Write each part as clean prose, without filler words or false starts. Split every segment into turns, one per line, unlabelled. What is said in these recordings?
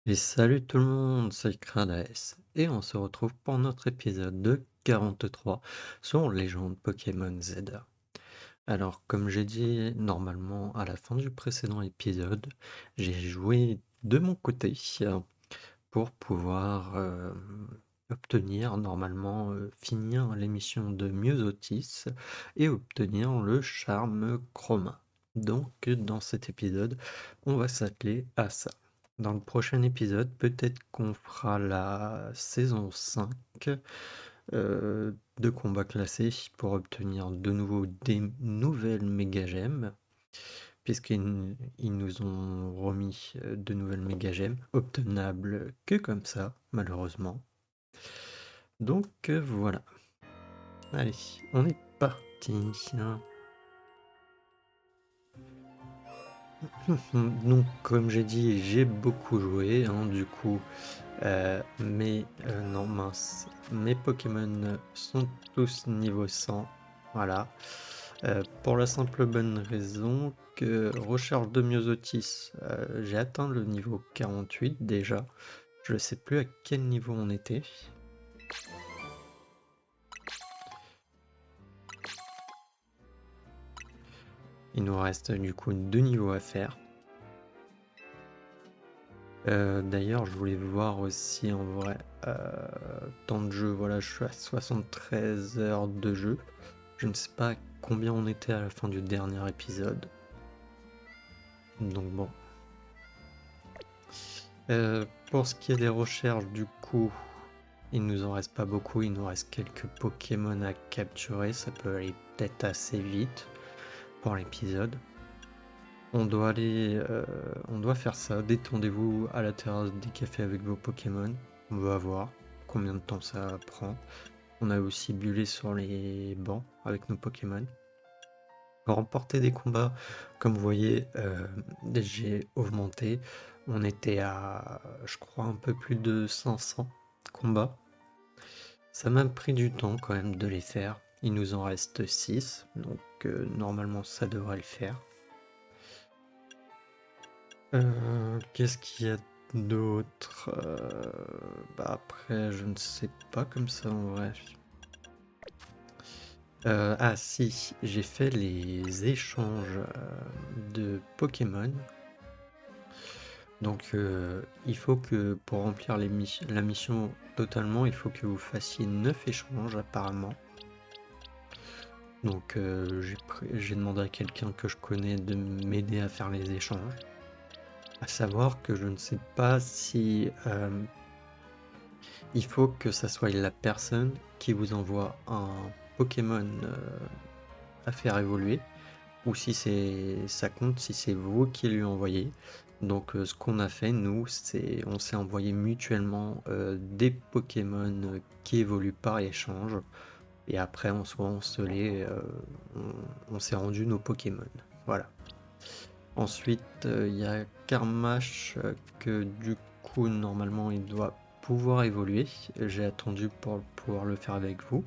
Et salut tout le monde, c'est Crades et on se retrouve pour notre épisode de 43 sur Légende Pokémon Z. Alors comme j'ai dit normalement à la fin du précédent épisode, j'ai joué de mon côté pour pouvoir obtenir normalement finir l'émission de Myosotis et obtenir le charme Chroma. Donc dans cet épisode, on va s'atteler à ça. Dans le prochain épisode, peut-être qu'on fera la saison 5 de combat classé pour obtenir de nouveau des nouvelles méga gemmes, puisqu'ils nous ont remis de nouvelles méga gemmes, obtenables que comme ça, malheureusement. Donc voilà. Allez, on est parti. Donc comme j'ai dit, j'ai beaucoup joué, hein, du coup. Non mince, mes Pokémon sont tous niveau 100, voilà. Pour la simple bonne raison que recherche de Myosotis, j'ai atteint le niveau 48 déjà. Je sais plus à quel niveau on était. Il nous reste du coup 2 niveaux à faire. D'ailleurs, je voulais voir aussi en vrai temps de jeu. Voilà, je suis à 73 heures de jeu. Je ne sais pas combien on était à la fin du dernier épisode. Donc bon. Pour ce qui est des recherches, du coup, il nous en reste pas beaucoup. Il nous reste quelques Pokémon à capturer. Ça peut aller peut-être assez vite pour l'épisode. On doit faire ça. Détendez-vous à la terrasse des cafés avec vos Pokémon. On va voir combien de temps ça prend. On a aussi bullé sur les bancs avec nos Pokémon. Remporter des combats, comme vous voyez, j'ai augmenté. On était à, je crois, un peu plus de 500 combats. Ça m'a pris du temps quand même de les faire. Il nous en reste 6, donc normalement ça devrait le faire. Qu'est-ce qu'il y a d'autre? Après, je ne sais pas comme ça en vrai. Ah si, j'ai fait les échanges de Pokémon. Donc il faut que pour remplir la mission totalement, il faut que vous fassiez 9 échanges apparemment. Donc j'ai demandé à quelqu'un que je connais de m'aider à faire les échanges. À savoir que je ne sais pas si il faut que ça soit la personne qui vous envoie un Pokémon à faire évoluer, ou si ça compte si c'est vous qui lui envoyez. Donc ce qu'on a fait nous, c'est on s'est envoyé mutuellement des Pokémon qui évoluent par échange, et après on s'est rendu nos Pokémon. Voilà. Ensuite il y a Karmash que du coup normalement il doit pouvoir évoluer. J'ai attendu pour pouvoir le faire avec vous.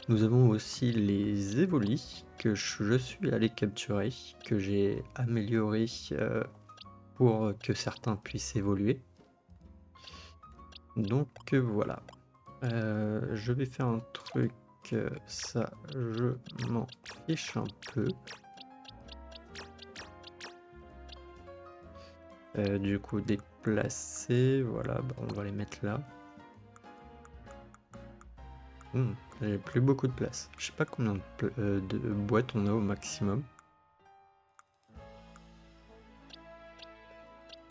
Nous avons aussi les Evolis que je suis allé capturer, que j'ai amélioré pour que certains puissent évoluer. Donc voilà. Je vais faire un truc, ça je m'en fiche un peu. Du coup déplacer, voilà, on va les mettre là. J'ai plus beaucoup de place. Je sais pas combien de boîtes on a au maximum.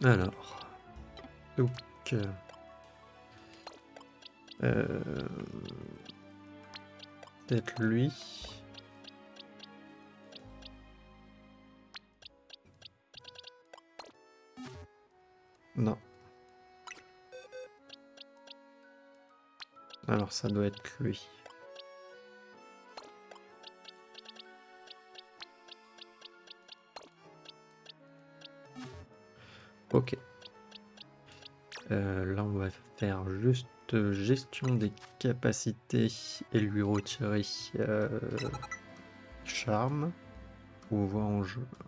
Alors, donc peut-être lui. Non. Alors ça doit être lui. Ok. Là on va faire juste gestion des capacités et lui retirer charme. Ou voir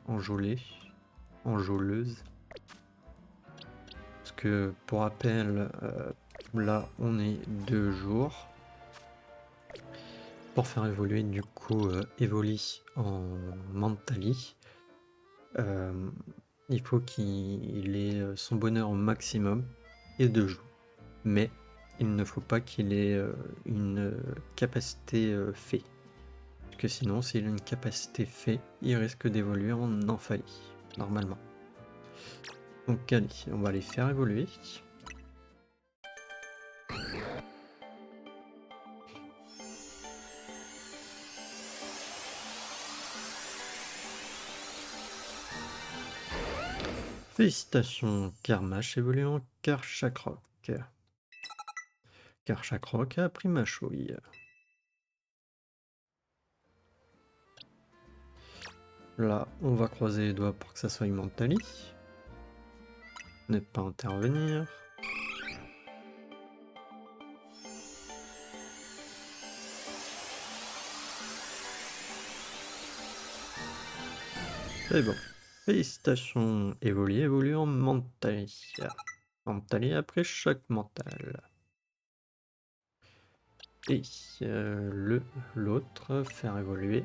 enjôler. Enjôleuse. que pour rappel, là on est 2 jours. Pour faire évoluer du coup Evoli en Mentali, il faut qu'il ait son bonheur au maximum et 2 jours. Mais il ne faut pas qu'il ait une capacité fée. Parce que sinon, s'il a une capacité fée, il risque d'évoluer en Amphalie, normalement. Donc allez, on va les faire évoluer. Félicitations, Karmash évolue en Karchakrok. Karchakrok a appris ma chouille. Là, on va croiser les doigts pour que ça soit Mentali. Ne pas intervenir. C'est bon. Félicitations, évolue en Mentali. Mentali après choc mental. Et l'autre, faire évoluer.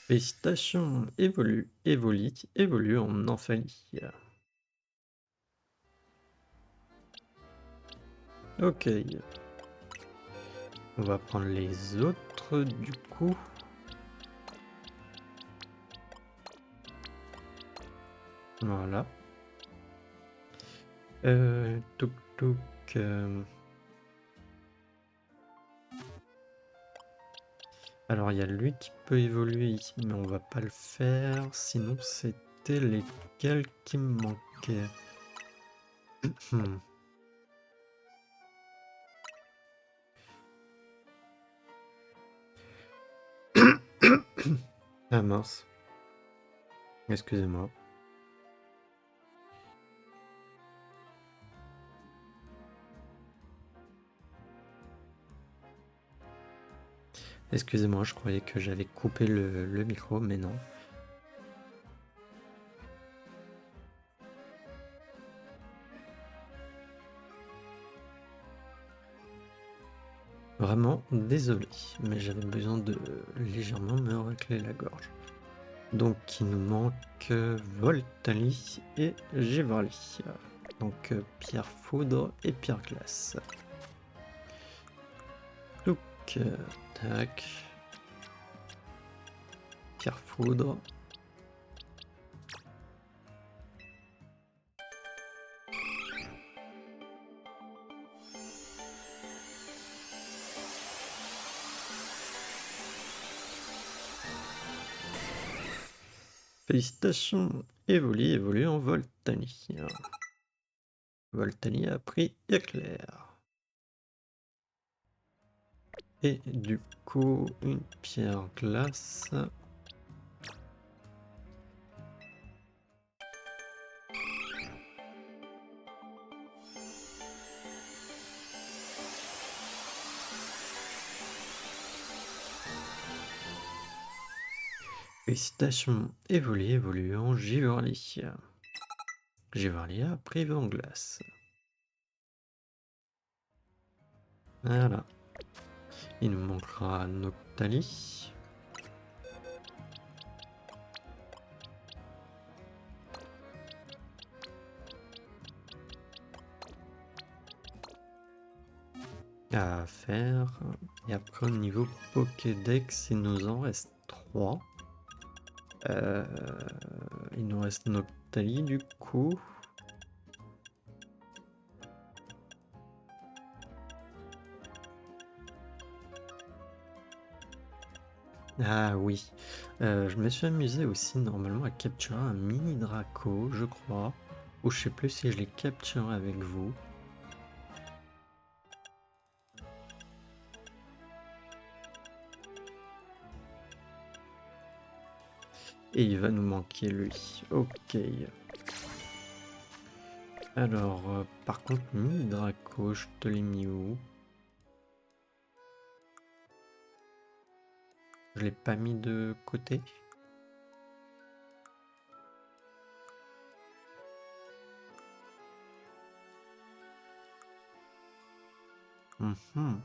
Félicitations, évolue en Amphalie. Ok. On va prendre les autres du coup. Voilà. Touk touk. Alors il y a lui qui peut évoluer ici, mais on va pas le faire. Sinon c'était lesquels qui me manquaient. Ah mince. Excusez-moi. Excusez-moi, je croyais que j'avais coupé le micro, mais non. Vraiment désolé, mais j'avais besoin de légèrement me racler la gorge. Donc il nous manque Voltali et Giverly. Donc Pierre Foudre et Pierre Glace. Donc tac. Pierre Foudre. Félicitations, évolue en Voltali. Voltali a pris éclair. Et du coup, une pierre glace. Félicitations, évolue en Giverly. Giverly a pris vent glace. Voilà. Il nous manquera Noctali. À faire. Et après au niveau Pokédex, il nous en reste 3. Il nous reste Noctali du coup. Ah oui, je me suis amusé aussi normalement à capturer un mini Draco, je crois. Ou je sais plus si je l'ai capturé avec vous. Et il va nous manquer lui. Ok. Alors, par contre, mini Draco, je te l'ai mis où? Je l'ai pas mis de côté. Mhm.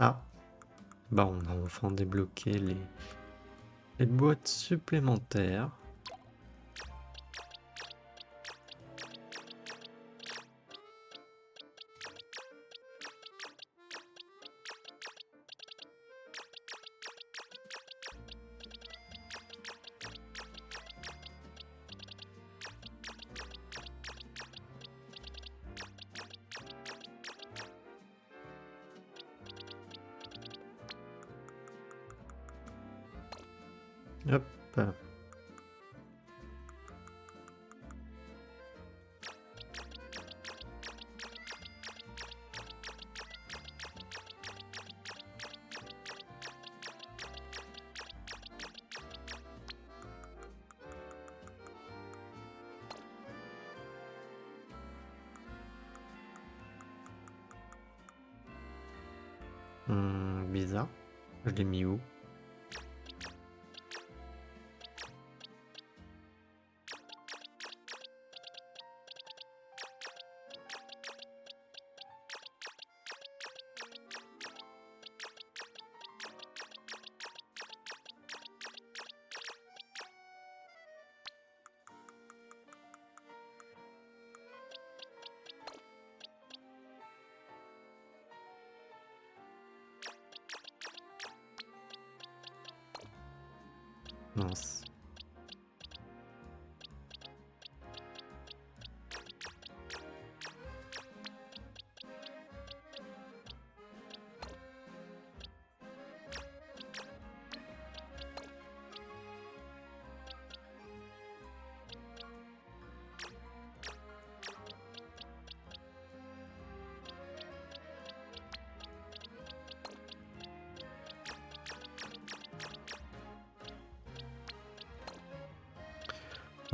Ah, bah on a enfin débloqué les boîtes supplémentaires. Hop. Bizarre. Je l'ai mis où? Mince.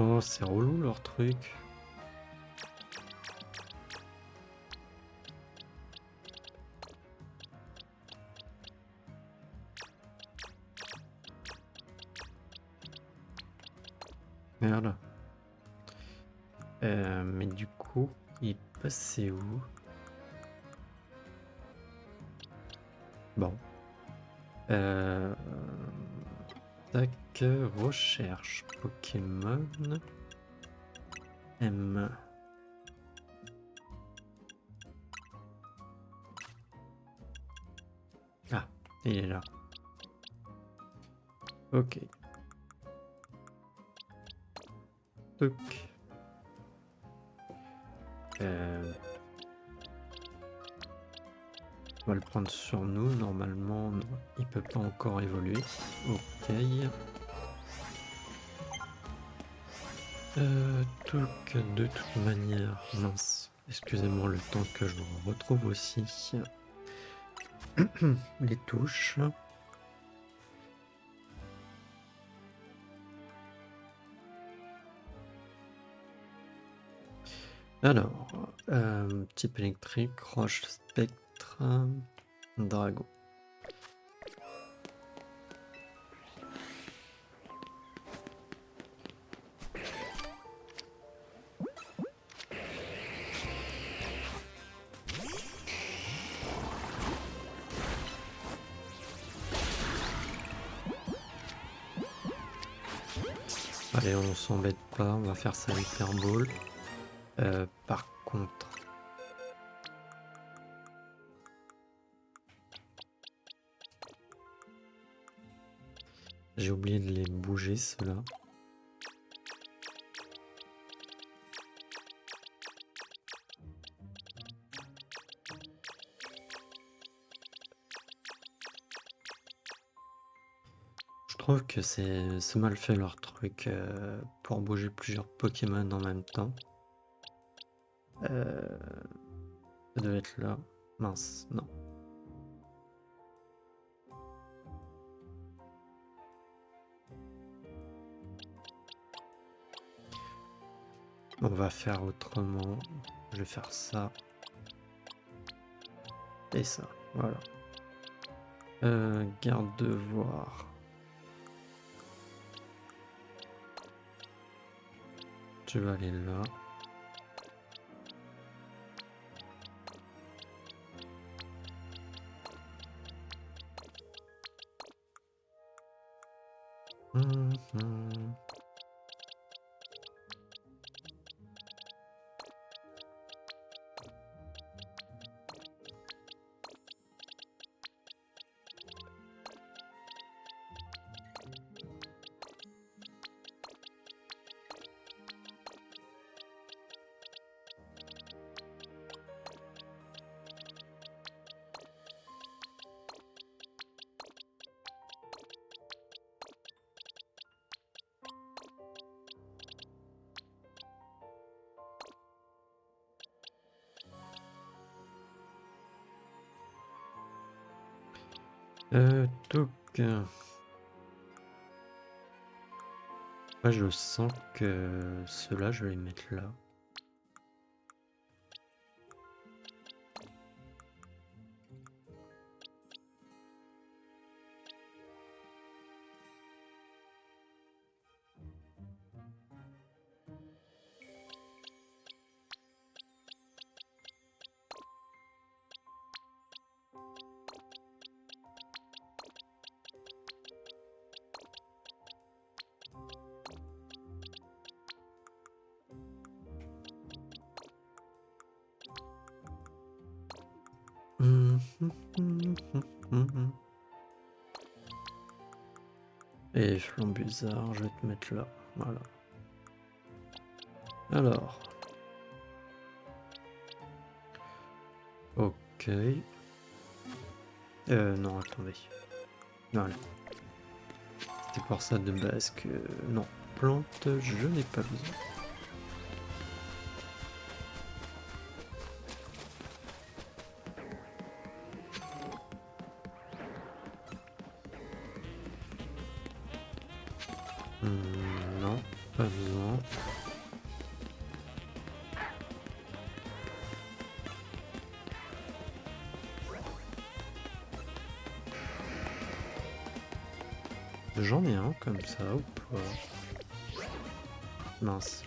Oh, c'est relou leur truc. Merde. Mais du coup, il passait où? Bon. Tac, recherche Pokémon. M. Ah, il est là. Ok. Toc. On va le prendre sur nous. Normalement, non, il peut pas encore évoluer. Ok. Donc, de toute manière, mince. Excusez-moi le temps que je retrouve aussi les touches. Alors, type électrique, roche, spectre, dragon. Allez, on s'embête pas, on va faire ça Hyper Ball. Par contre, j'ai oublié de les bouger ceux-là. Je trouve que c'est mal fait leur truc pour bouger plusieurs Pokémon en même temps. Ça doit être là. Mince, non. On va faire autrement. Je vais faire ça. Et ça. Voilà. Garde devoir. Tu vas aller là. Mhm. Donc, moi je sens que ceux-là, je vais les mettre là. Et Flambuzard, je vais te mettre là. Voilà. Alors. Ok. Non, attendez. Voilà. C'était pour ça de base que... Non. Plante, je n'ai pas besoin. Non, pas besoin. J'en ai un comme ça ou pas? Mince.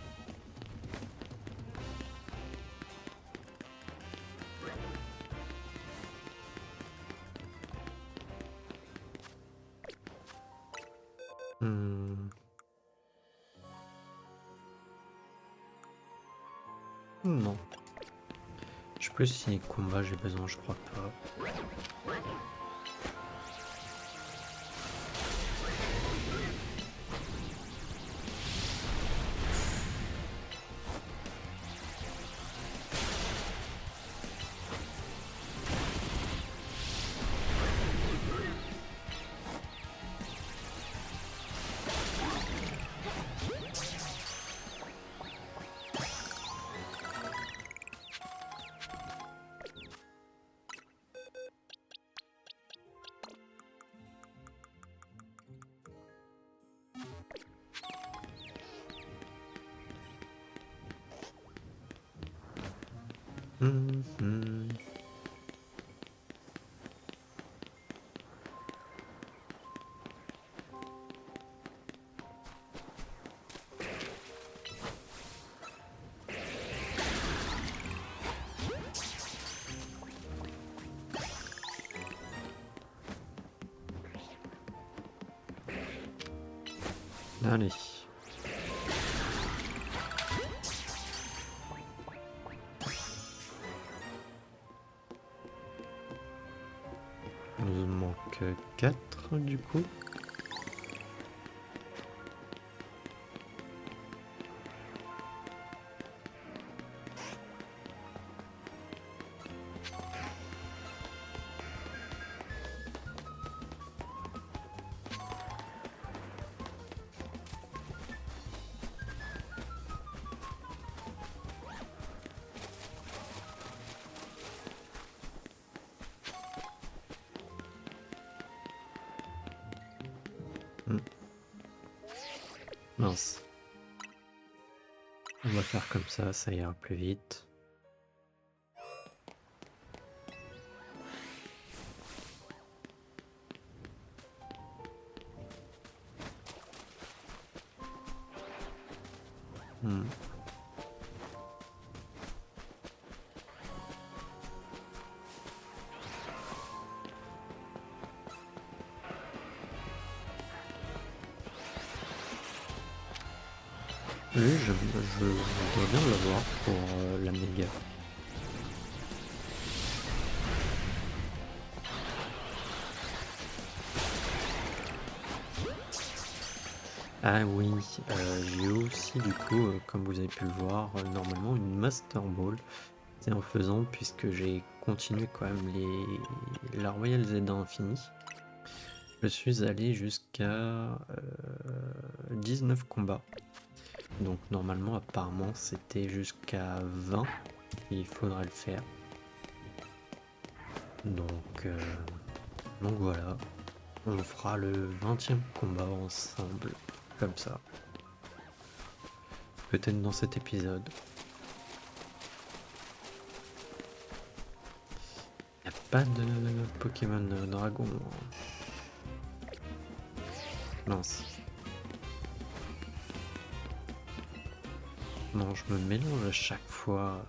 Non. Je sais plus si combat j'ai besoin, je crois pas. Allez. Il nous manque 4 du coup. Mince. On va faire comme ça ira plus vite. Hmm. Lui, je dois bien l'avoir pour la méga. Ah oui, j'ai aussi du coup, comme vous avez pu le voir, normalement une Master Ball. C'est en faisant, puisque j'ai continué quand même la Royal Zelda Infini. Je suis allé jusqu'à 19 combats. Donc normalement, apparemment, c'était jusqu'à 20. Il faudrait le faire. Donc voilà. On fera le 20e combat ensemble. Comme ça. Peut-être dans cet épisode. Y a pas de Pokémon Dragon. Mince. Non, je me mélange à chaque fois.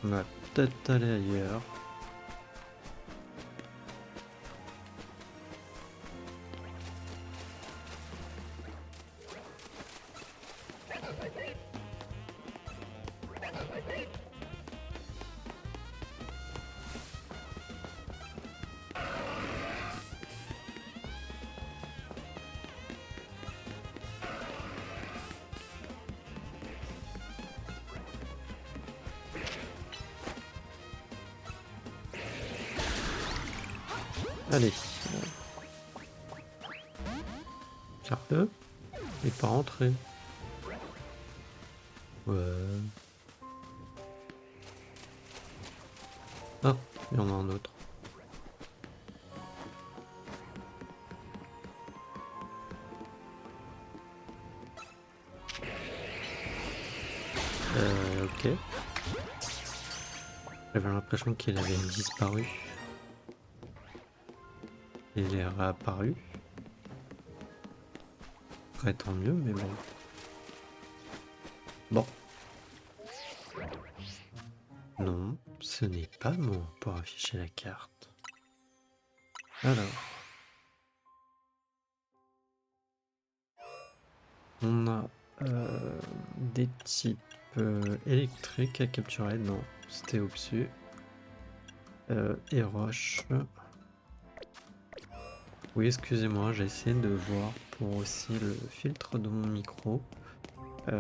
On va peut-être aller ailleurs. Allez. Carte. Il est pas rentré. Ouais. Ah, il y en a un autre. Ok. J'avais l'impression qu'il avait disparu. Il est réapparu. Après, tant mieux, mais bon. Bon. Non, ce n'est pas moi pour afficher la carte. Alors. On a des types électriques à capturer. Non, c'était au-dessus. Et roche. Oui, excusez-moi, j'ai essayé de voir pour aussi le filtre de mon micro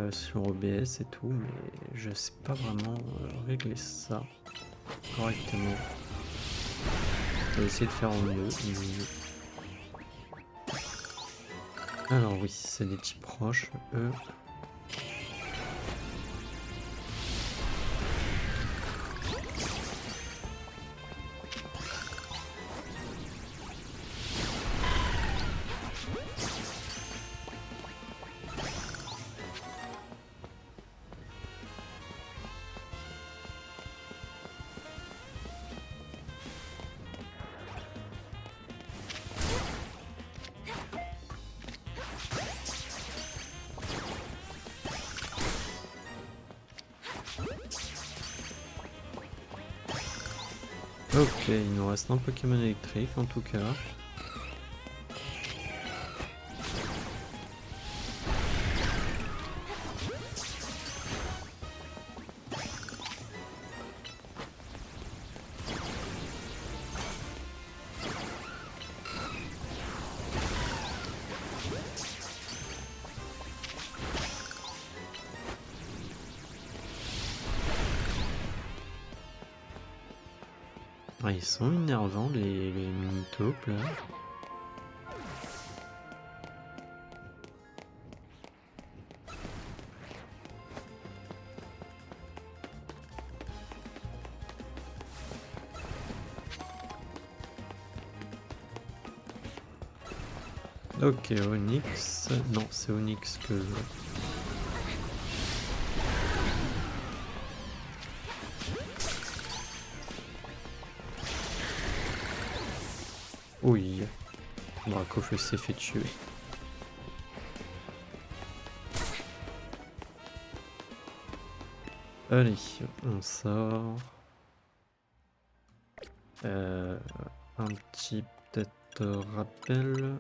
sur OBS et tout, mais je sais pas vraiment régler ça correctement. Je vais essayer de faire en mieux. Alors oui, c'est des types roches, eux. Ok, il nous reste un Pokémon électrique en tout cas. Ah, ils sont énervants les mini-taupes là. Ok, Onyx. Non, c'est Onyx que je vois. Oui, Dracofeu s'est fait tuer. Allez, on sort. Un petit peut-être rappel.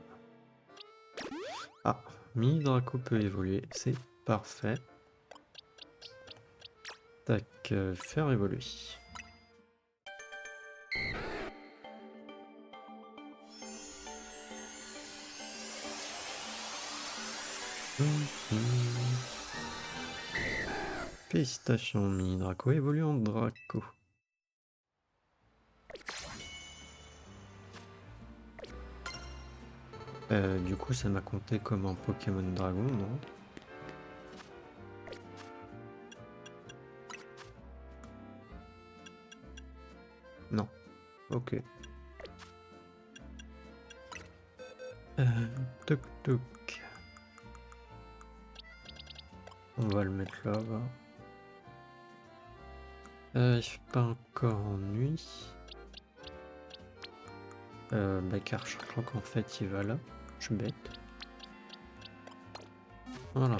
Ah, Mini Draco peut évoluer, c'est parfait. Tac, faire évoluer. Félicitations, Mini Draco évolue en Draco. Du coup, ça m'a compté comme un Pokémon Dragon, non? Non. Ok. Toc toc. On va le mettre là-bas. Il fait pas encore nuit. Car je crois qu'en fait il va là. Je suis bête. Voilà.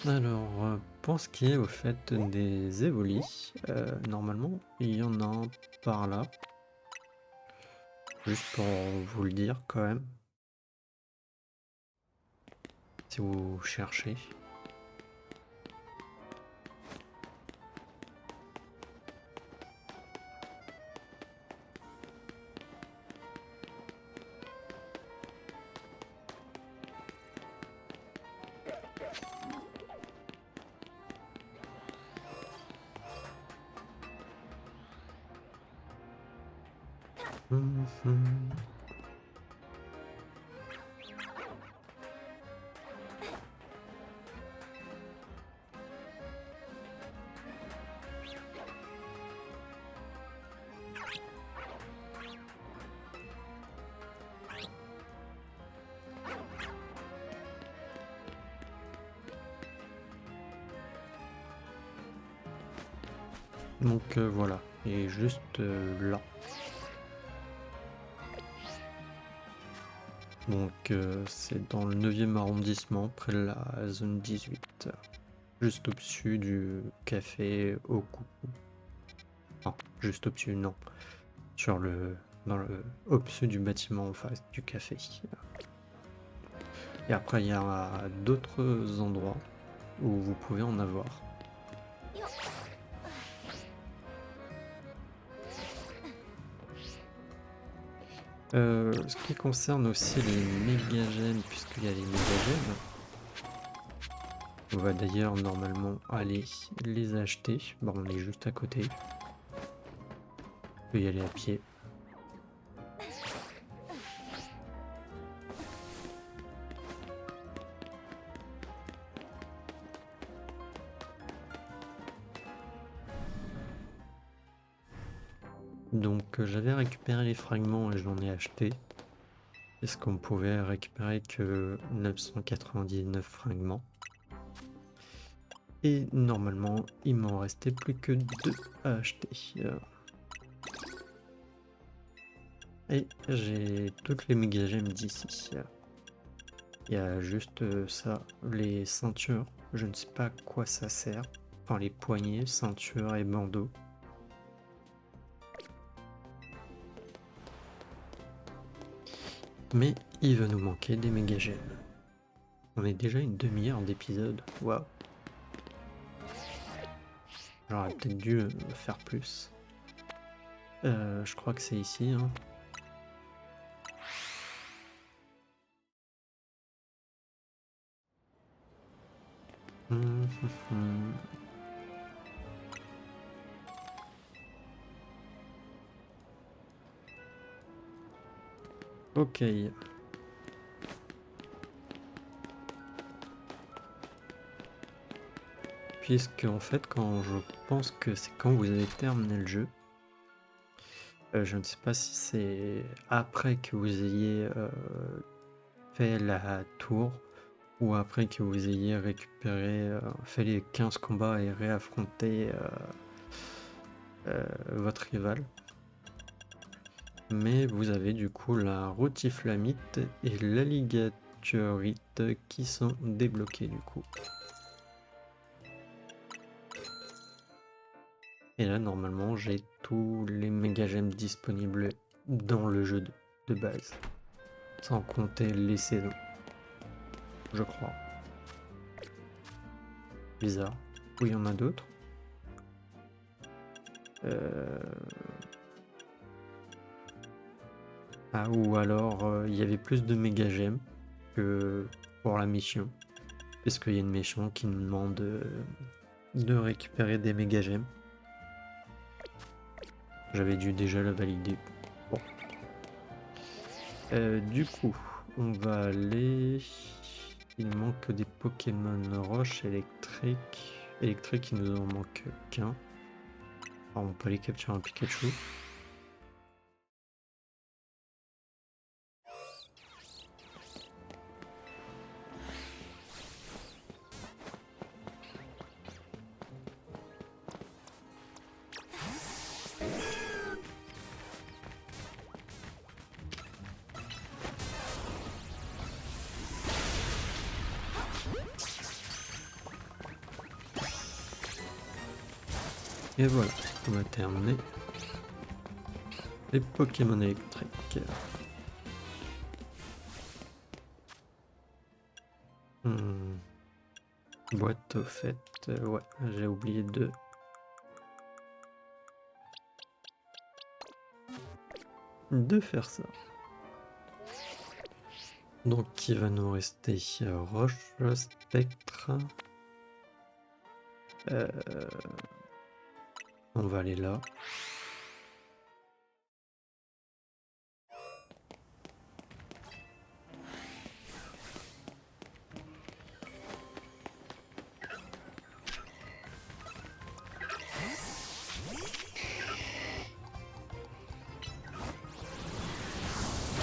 Alors, pour ce qui est au fait des évolis, normalement il y en a un par là. Juste pour vous le dire quand même. Si vous cherchez. Donc voilà, et juste là. Donc c'est dans le 9e arrondissement, près de la zone 18. Juste au-dessus du café au coucou. Non, juste au-dessus, non. Dans le au-dessus du bâtiment en face du café. Et après, il y a d'autres endroits où vous pouvez en avoir. Ce qui concerne aussi les méga-gemmes, puisqu'il y a les méga-gemmes, on va d'ailleurs normalement aller les acheter. Bon, on est juste à côté. On peut y aller à pied. Donc j'avais récupéré les fragments et j'en ai acheté. Est-ce qu'on pouvait récupérer que 999 fragments? Et normalement, il m'en restait plus que 2 à acheter. Et j'ai toutes les méga gemmes d'ici. Il y a juste ça, les ceintures. Je ne sais pas à quoi ça sert. Enfin, les poignets, ceintures et bandeaux. Mais il va nous manquer des méga gemmes. On est déjà une demi-heure d'épisode. Waouh! J'aurais peut-être dû faire plus. Je crois que c'est ici. Hein. Ok. Puisque en fait, quand je pense que c'est quand vous avez terminé le jeu, je ne sais pas si c'est après que vous ayez fait la tour ou après que vous ayez récupéré, fait les 15 combats et réaffronté votre rival. Mais vous avez du coup la rotiflamite et l'alligaturite qui sont débloqués du coup. Et là normalement j'ai tous les méga gemmes disponibles dans le jeu de base. Sans compter les saisons. Je crois. Bizarre. Oui, il y en a d'autres. Ah, ou alors il y avait plus de méga gemmes que pour la mission. Parce qu'il y a une mission qui nous demande de récupérer des méga gemmes. J'avais dû déjà la valider. Bon. Du coup, on va aller... Il manque des Pokémon roche électrique. Électrique, il nous en manque qu'un. Alors, on peut aller capturer un Pikachu. Et voilà, on a terminé les Pokémon électriques. Boîte au fait, ouais, j'ai oublié de faire ça. Donc il va nous rester Roche, Spectre. On va aller là.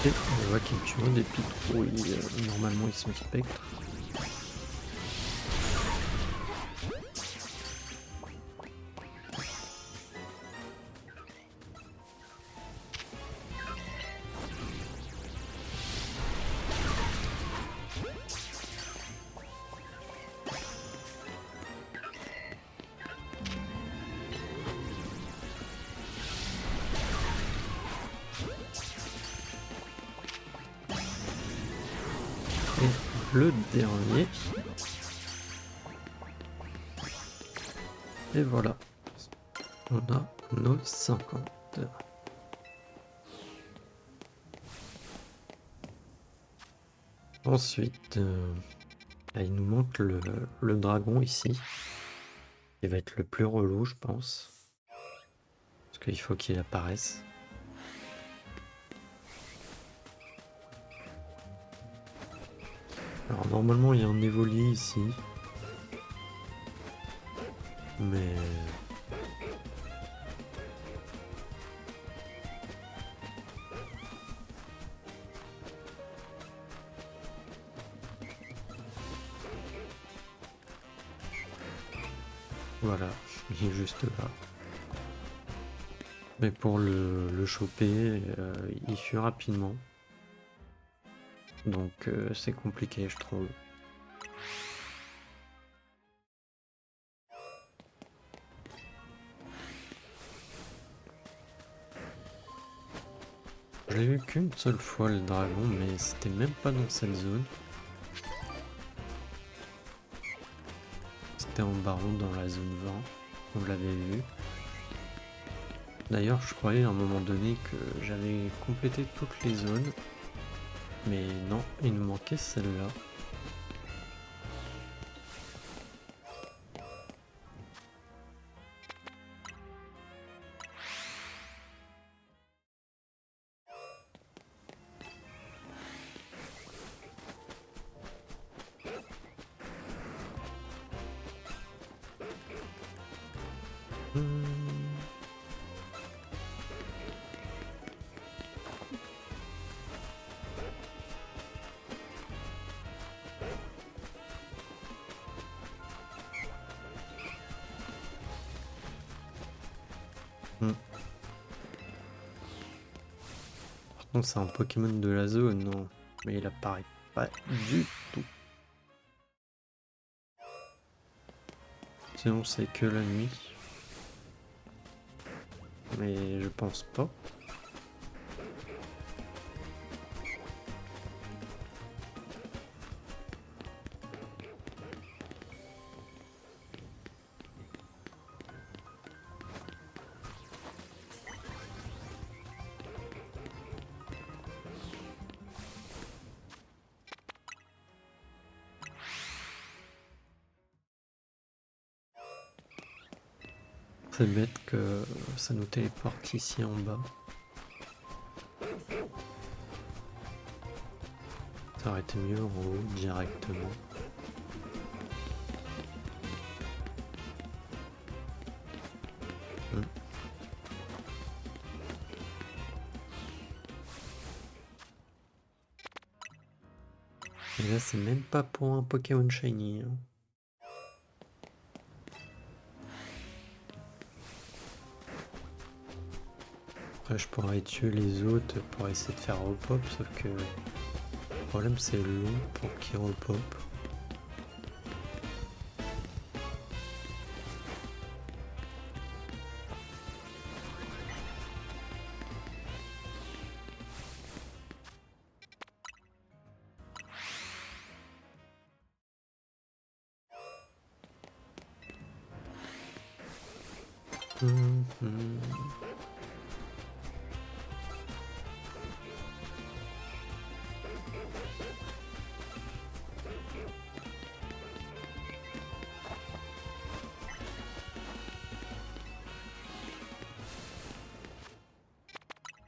Et on va capturer des pitrouilles. Normalement ils sont spectres. Et le dernier. Et voilà. On a nos 50. Ensuite, il nous manque le dragon ici. Il va être le plus relou, je pense. Parce qu'il faut qu'il apparaisse. Alors normalement il y a un Evoli ici. Mais... Voilà, il est juste là. Mais pour le choper, il fuit rapidement. Donc c'est compliqué je trouve. Je l'ai vu qu'une seule fois le dragon, mais c'était même pas dans cette zone. C'était en baron dans la zone 20, on l'avait vu. D'ailleurs je croyais à un moment donné que j'avais complété toutes les zones. Mais non, il nous manquait celle-là. Par contre, c'est un Pokémon de la zone, non. Mais il apparaît pas du tout. Sinon, c'est que la nuit. Mais je pense pas. C'est bête que ça nous téléporte ici en bas. Ça aurait été mieux en haut directement. Et là, c'est même pas pour un Pokémon Shiny. Hein. Après, je pourrais tuer les autres pour essayer de faire repop, sauf que le problème, c'est long pour qu'ils repop.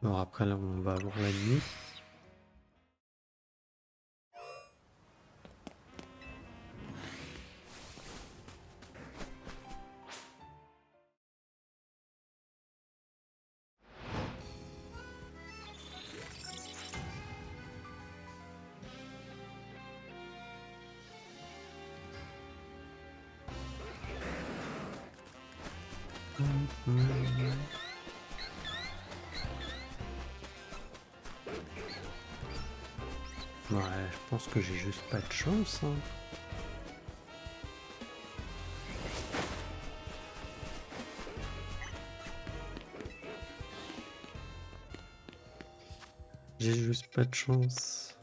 Alors après, là, on va avoir la nuit. Ouais, je pense que j'ai juste pas de chance. Hein. J'ai juste pas de chance.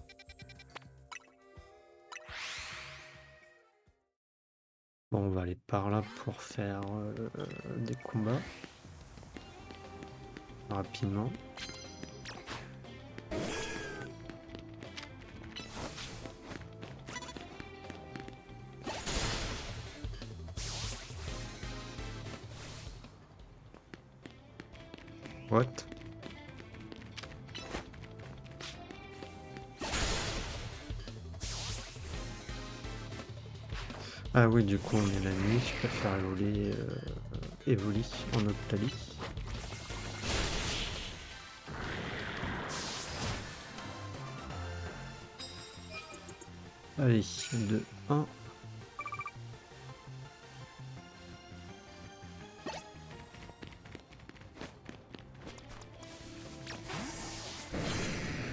Bon, on va aller par là pour faire des combats. Rapidement. What? Ah oui, du coup, on est la nuit. Je préfère évoluer Evoli en Octali. Allez, 2, 1.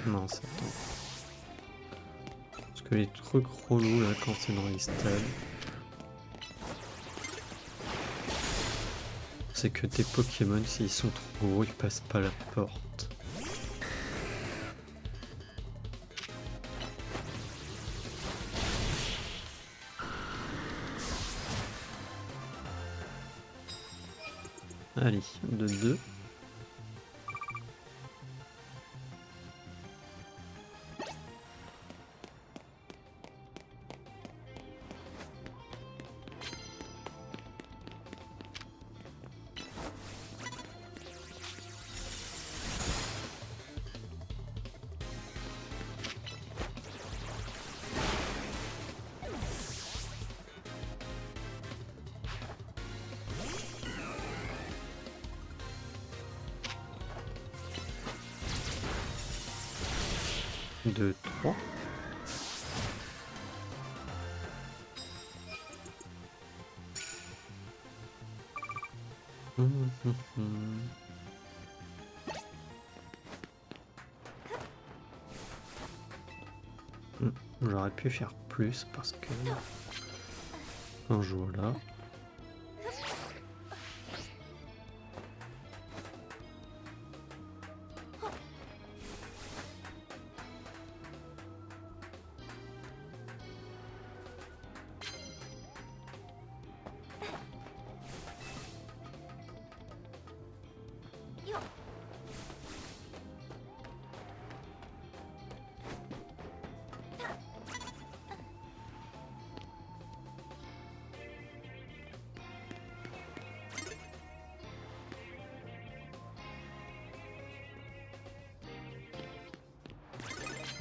Non, ça attend. Parce que les trucs relous là quand c'est dans les stades, c'est que tes Pokémon, s'ils sont trop gros, ils passent pas la porte. Allez, de 2. De 3. J'aurais pu faire plus parce que un jour là.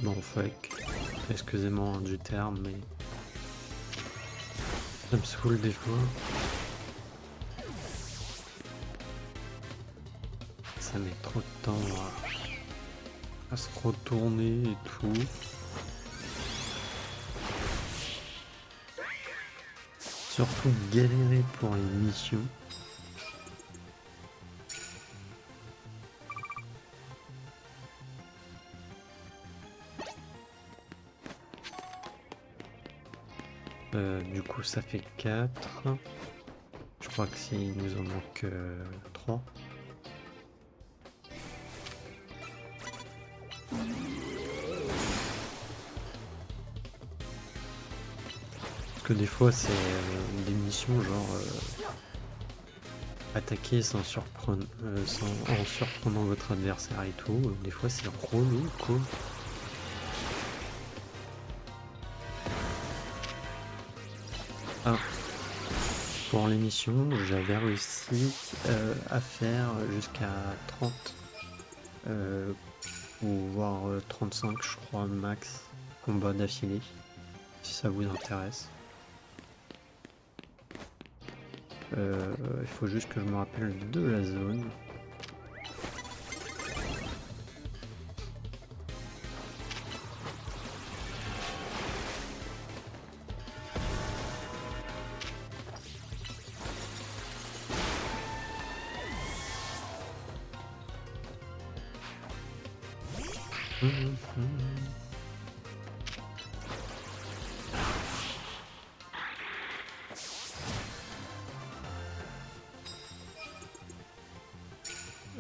Bon fuck. Excusez-moi du terme, mais ça me saoule des fois. Ça met trop de temps à se retourner et tout. Surtout galérer pour les missions. Du coup ça fait 4. Je crois que s'il nous en manque 3. Parce que des fois c'est des missions genre attaquer en surprenant votre adversaire et tout. Des fois c'est relou quoi. Ah. Pour l'émission, j'avais réussi à faire jusqu'à 30 ou voire 35 je crois max combats d'affilée, si ça vous intéresse. Il faut juste que je me rappelle de la zone.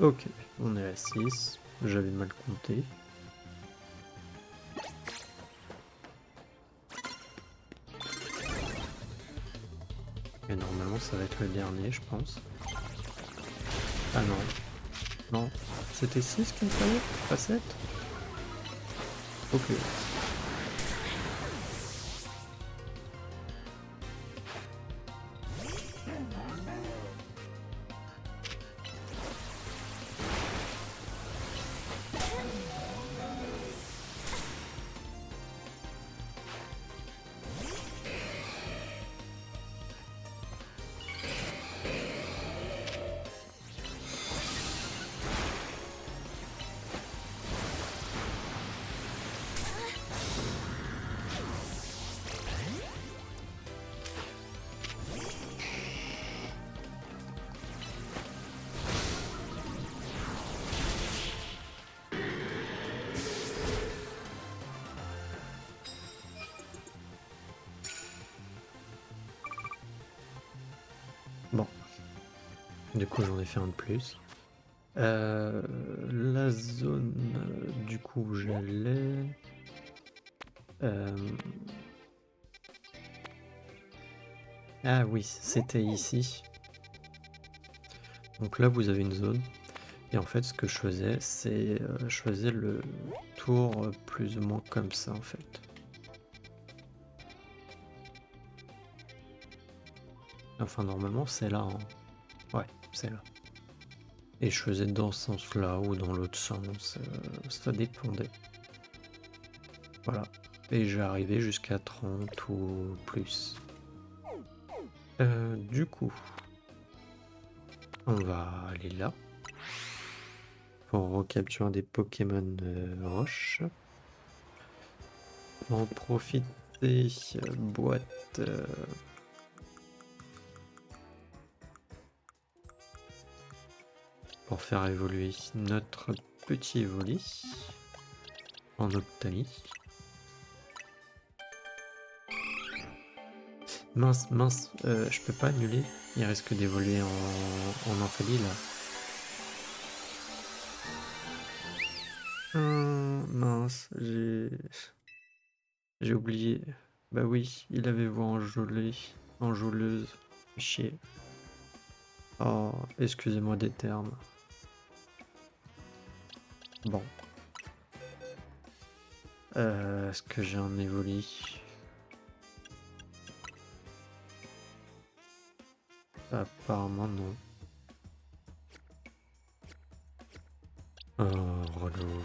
Ok, on est à 6, j'avais mal compté. Et normalement ça va être le dernier je pense. Ah non. Non, c'était 6 qu'il me fallait, pas 7. Ok. Bon. Du coup j'en ai fait un de plus. La zone du coup où j'allais. Ah oui, c'était ici. Donc là vous avez une zone. Et en fait ce que je faisais, c'est je faisais le tour plus ou moins comme ça en fait. Enfin normalement c'est là. Hein. Ouais, c'est là. Et je faisais dans ce sens-là ou dans l'autre sens, ça dépendait. Voilà. Et j'arrivais jusqu'à 30 ou plus. Du coup, on va aller là pour recapturer des Pokémon roche. On va en profiter, boîte. Pour faire évoluer notre petit Evoli en Octali. Mince, mince, je peux pas annuler. Il risque d'évoluer en amphalie là. Mince, j'ai oublié. Bah oui, il avait voix enjôleuse. Chier. Oh, excusez-moi des termes. Bon. Est-ce que j'ai un évoli? Apparemment non. Oh, relou.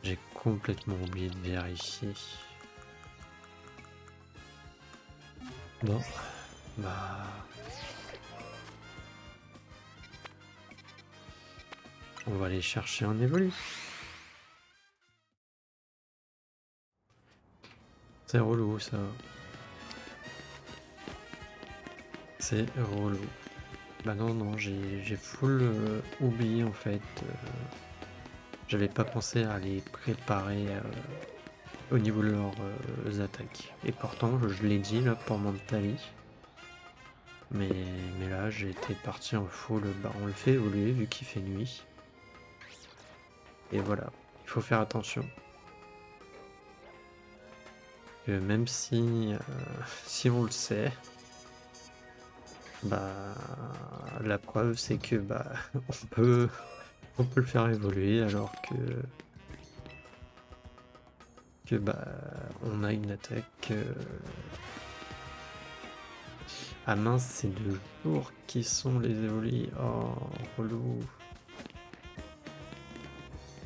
J'ai complètement oublié de vérifier. Bon, bah... On va aller chercher un évolu. C'est relou ça. C'est relou. Bah non, j'ai full oublié en fait. J'avais pas pensé à les préparer au niveau de leurs attaques. Et pourtant, je l'ai dit là pour Mentali. Mais là, j'ai été parti en full. Bah, on le fait évoluer vu qu'il fait nuit. Et voilà, il faut faire attention. Que même si, si on le sait, bah la preuve c'est que bah on peut le faire évoluer alors que bah on a une attaque. Ah mince, c'est 2 jours qui sont les évolués. Oh relou.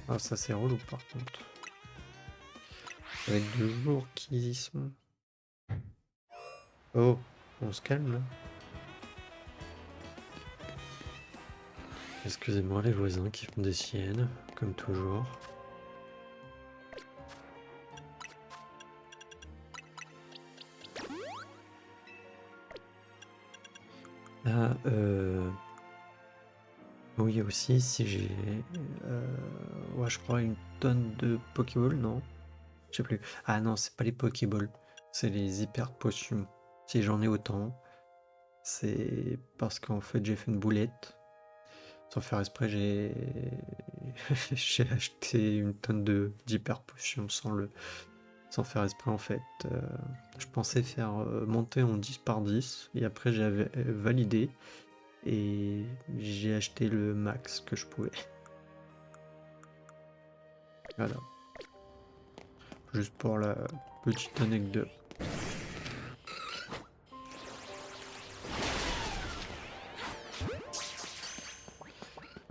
Ah ça c'est relou par contre. Avec 2 jours qui y sont. Oh, on se calme là. Excusez-moi les voisins qui font des siennes, comme toujours. Ah, oui aussi si j'ai... ouais je crois une tonne de Pokéball, non? Je sais plus. Ah non, c'est pas les Pokéballs, c'est les hyper potions. Si j'en ai autant, c'est parce qu'en fait j'ai fait une boulette. Sans faire exprès, j'ai j'ai acheté une tonne d'hyper potions sans faire exprès en fait. Je pensais faire monter en 10 par 10 et après j'avais validé et j'ai acheté le max que je pouvais. Voilà. Juste pour la petite anecdote.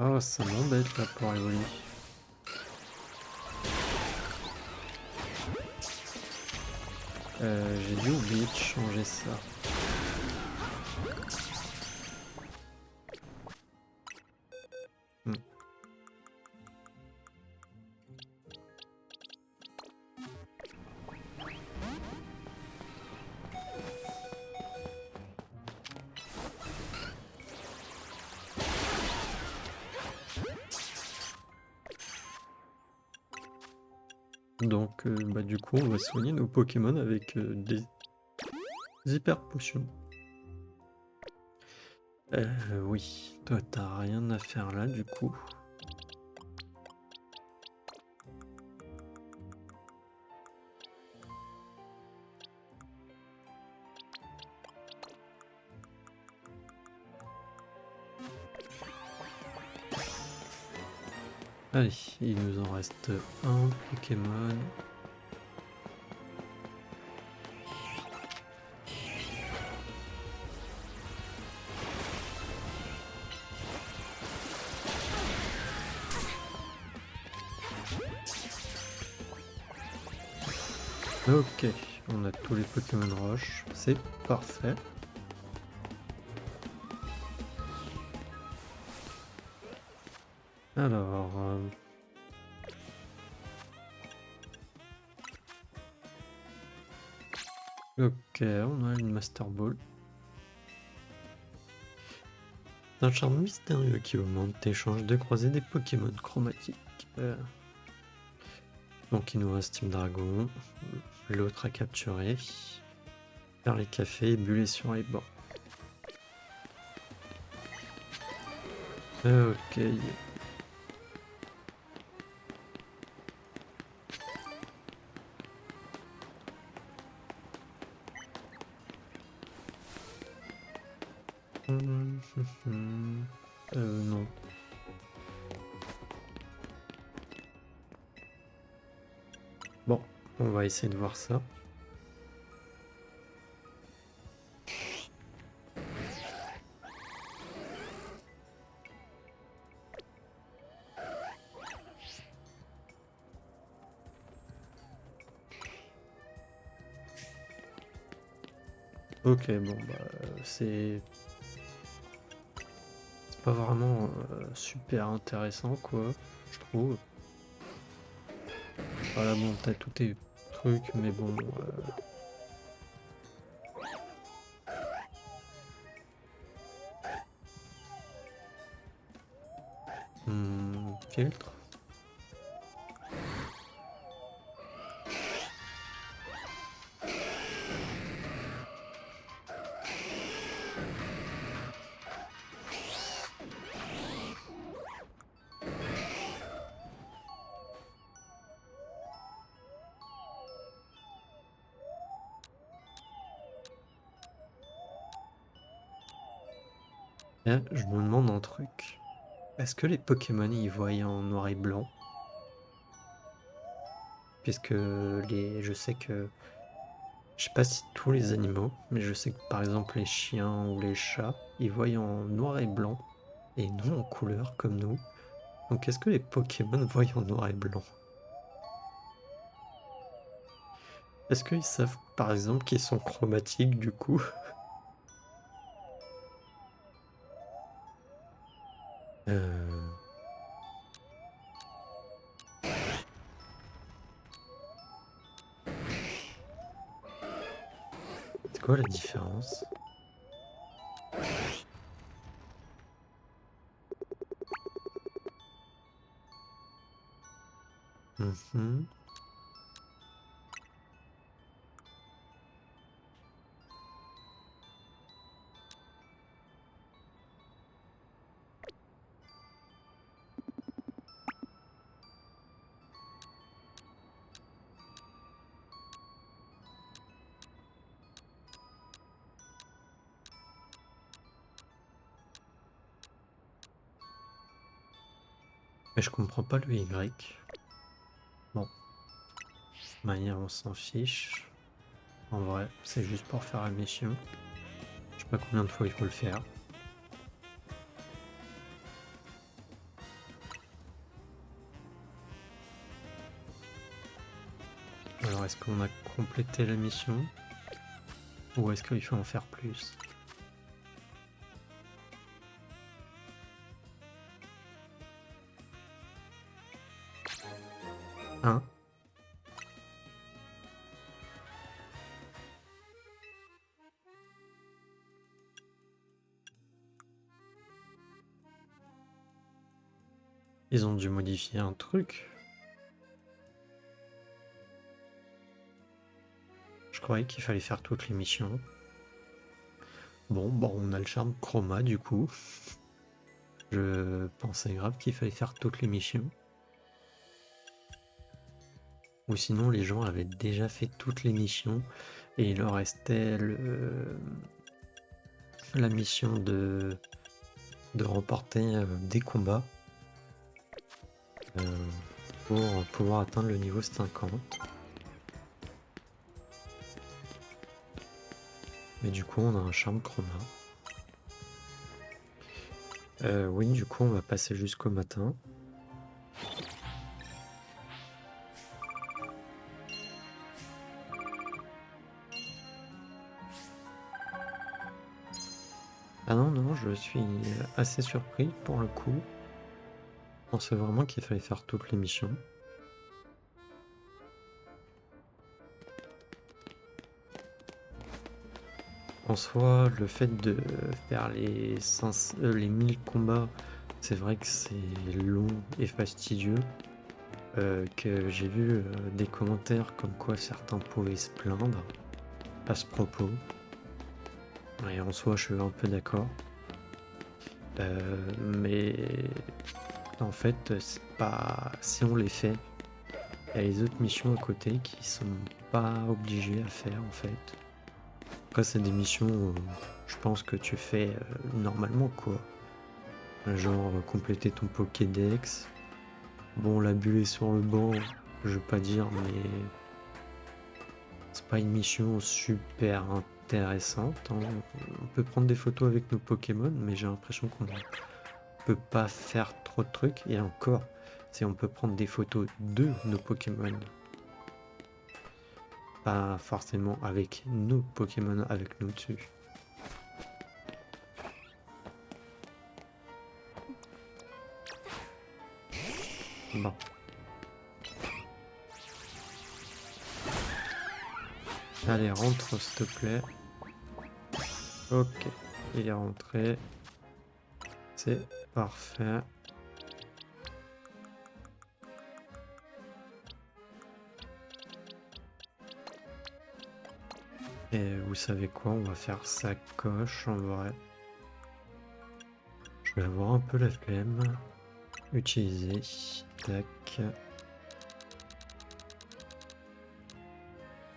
Oh, ça m'embête là pour évoluer. J'ai dû oublier de changer ça. Hmm. Donc, bah, du coup, on va soigner nos Pokémon avec des hyper potions. Oui, toi t'as rien à faire là du coup. Allez, il nous en reste un Pokémon. Ok, on a tous les Pokémon roche, c'est parfait. Alors, ok, on a une Master Ball. Un charme mystérieux qui augmente tes chances de croiser des Pokémon chromatiques. Donc il nous reste Team Dragon, l'autre à capturer, faire les cafés et buller sur les bancs. Ok. Non. Bon, on va essayer de voir ça. Ok, bon, bah, c'est pas vraiment super intéressant, quoi, je trouve. Voilà, bon, t'as tous tes trucs, mais bon... filtre. Là, je me demande un truc. Est-ce que les Pokémon ils voient en noir et blanc? Puisque je sais que... Je sais pas si tous les animaux, mais je sais que par exemple les chiens ou les chats, ils voient en noir et blanc, et non en couleur comme nous. Donc est-ce que les Pokémon voient en noir et blanc? Est-ce qu'ils savent par exemple qu'ils sont chromatiques du coup? C'est quoi la différence? Mhm. Mais je comprends pas le Y. Bon, de manière on s'en fiche. En vrai, c'est juste pour faire la mission. Je sais pas combien de fois il faut le faire. Alors est-ce qu'on a complété la mission? Ou est-ce qu'il faut en faire plus? Hein? Ils ont dû modifier un truc. Je croyais qu'il fallait faire toutes les missions. Bon, on a le charme chroma du coup. Je pensais grave qu'il fallait faire toutes les missions. Ou sinon les gens avaient déjà fait toutes les missions et il leur restait la mission de remporter des combats pour pouvoir atteindre le niveau 50. Mais du coup on a un charme chroma. Oui, du coup on va passer jusqu'au matin. Ah non, je suis assez surpris pour le coup. Je pensais vraiment qu'il fallait faire toutes les missions. En soi, le fait de faire les 1000 combats, c'est vrai que c'est long et fastidieux. que j'ai vu des commentaires comme quoi certains pouvaient se plaindre à ce propos. Et en soi, je suis un peu d'accord. Mais en fait, c'est pas. Si on les fait, il y a les autres missions à côté qui sont pas obligés à faire en fait. Après, c'est des missions, je pense que tu fais normalement quoi. Genre compléter ton Pokédex. Bon, la bulle est sur le banc, je veux pas dire, mais c'est pas une mission super intéressante, hein. On peut prendre des photos avec nos Pokémon, mais j'ai l'impression qu'on peut pas faire trop de trucs. Et encore, c'est on peut prendre des photos de nos Pokémon. Pas forcément avec nos Pokémon avec nous dessus. Bon. Allez, rentre s'il te plaît. Ok, il est rentré. C'est parfait. Et vous savez quoi, on va faire sa coche en vrai. Je vais avoir un peu la flemme. Utiliser. Tac.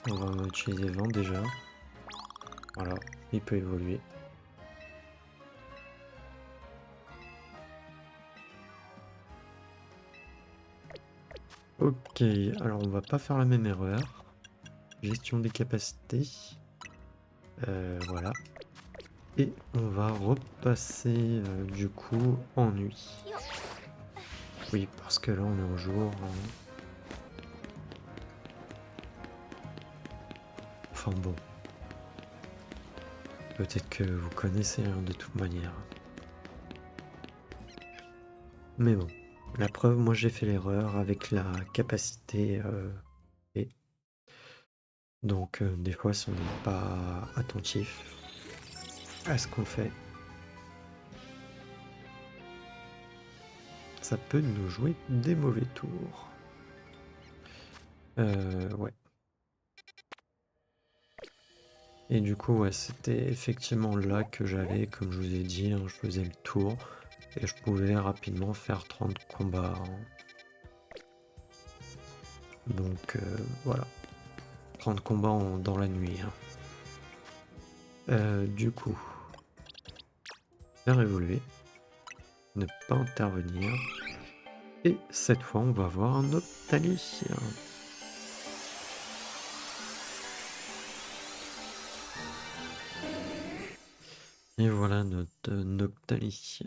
On va utiliser vent déjà. Voilà, il peut évoluer. Ok, alors on va pas faire la même erreur. Gestion des capacités. Voilà. Et on va repasser du coup en nuit. Oui, parce que là on est en jour. Enfin bon. Peut-être que vous connaissez de toute manière. Mais bon. La preuve, moi j'ai fait l'erreur avec la capacité et donc des fois si on n'est pas attentif à ce qu'on fait, ça peut nous jouer des mauvais tours. Ouais. Et du coup, ouais, c'était effectivement là que j'allais, comme je vous ai dit, hein, je faisais le tour et je pouvais rapidement faire 30 combats, hein. Donc voilà, 30 combats dans la nuit, hein. Du coup, faire évoluer, ne pas intervenir. Et cette fois, on va avoir un Octali. Et voilà notre Noctali.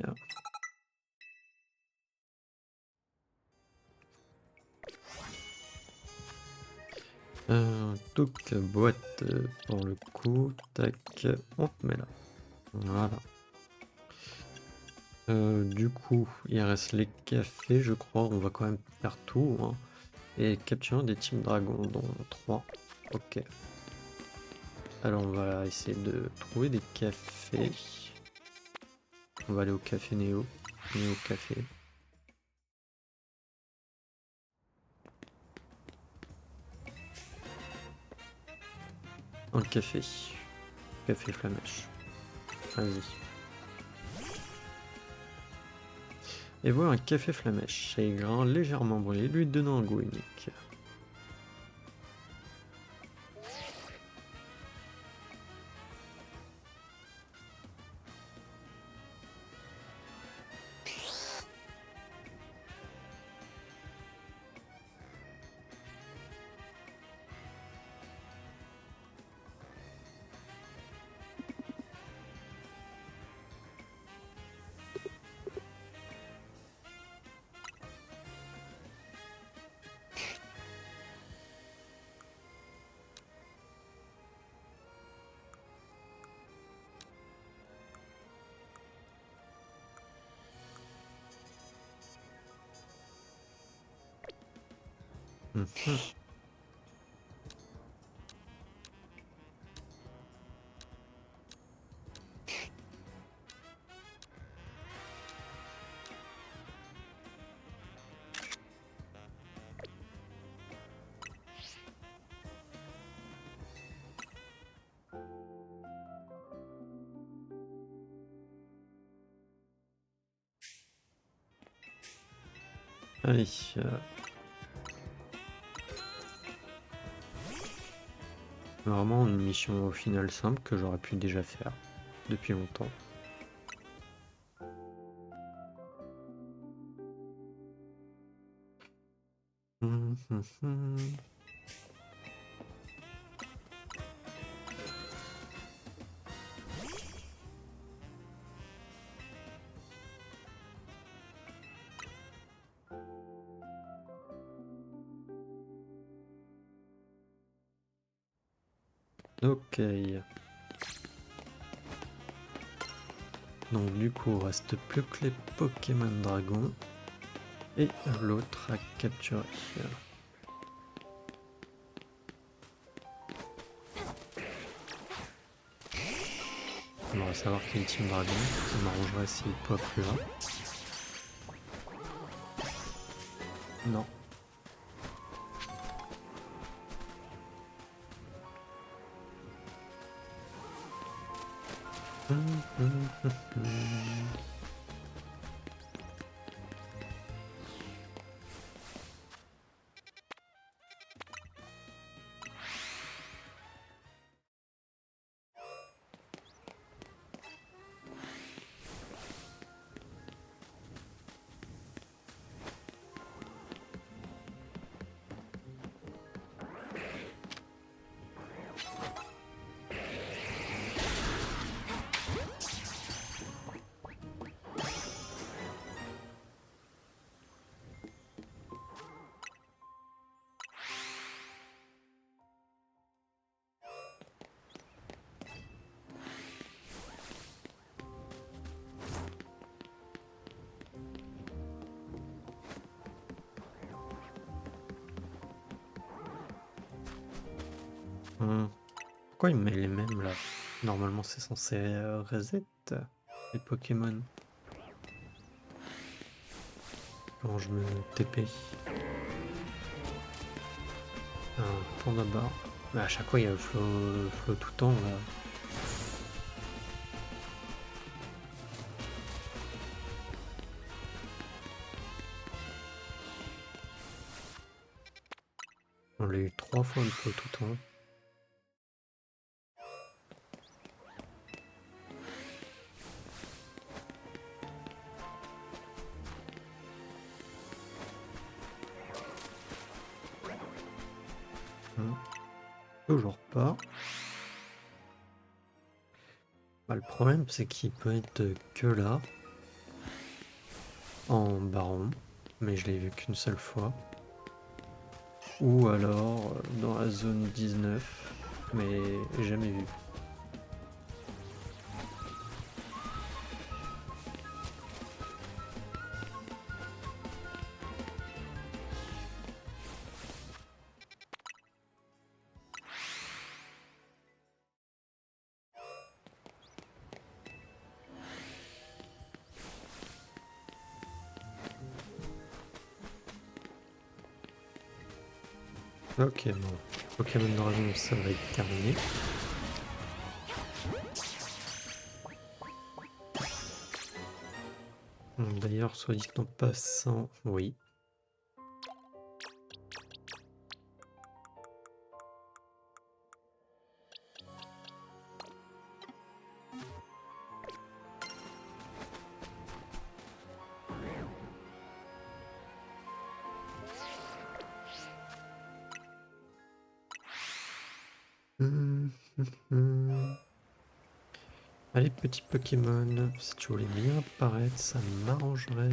Donc boîte pour le coup, tac, on te met là. Voilà. Du coup, il reste les cafés, je crois. On va quand même faire tout, hein. Et capturer des types dragons, dont 3. Ok. Alors on va essayer de trouver des cafés. On va aller au café Néo. Néo Café. Un café. Café Flamèche. Vas-y. Et voilà un café Flamèche. C'est grain légèrement brûlé, lui donnant un goût unique. Mhm. Allez, vraiment une mission au final simple que j'aurais pu déjà faire depuis longtemps. Hum, hum, hum. Ok. Donc du coup, il reste plus que les Pokémon Dragon et l'autre à capturer. On va savoir qu'il est Team Dragon, ça m'arrangerait s'il poids plus là. Non. Hum, hum, hum, hum. Pourquoi il met les mêmes là? Normalement c'est censé reset les Pokémon. Quand je me TP. Un panda bar. Mais à chaque fois il y a le flow tout le temps là. On l'a eu 3 fois le flow tout le temps. Toujours pas. Bah, le problème c'est qu'il peut être que là. En baron. Mais je l'ai vu qu'une seule fois. Ou alors dans la zone 19. Mais jamais vu. Ok, bon. Pokémon Dragon, ça va être terminé. D'ailleurs, soit dit en passant, oui. Allez, petit Pokémon, si tu voulais bien apparaître, ça m'arrangerait.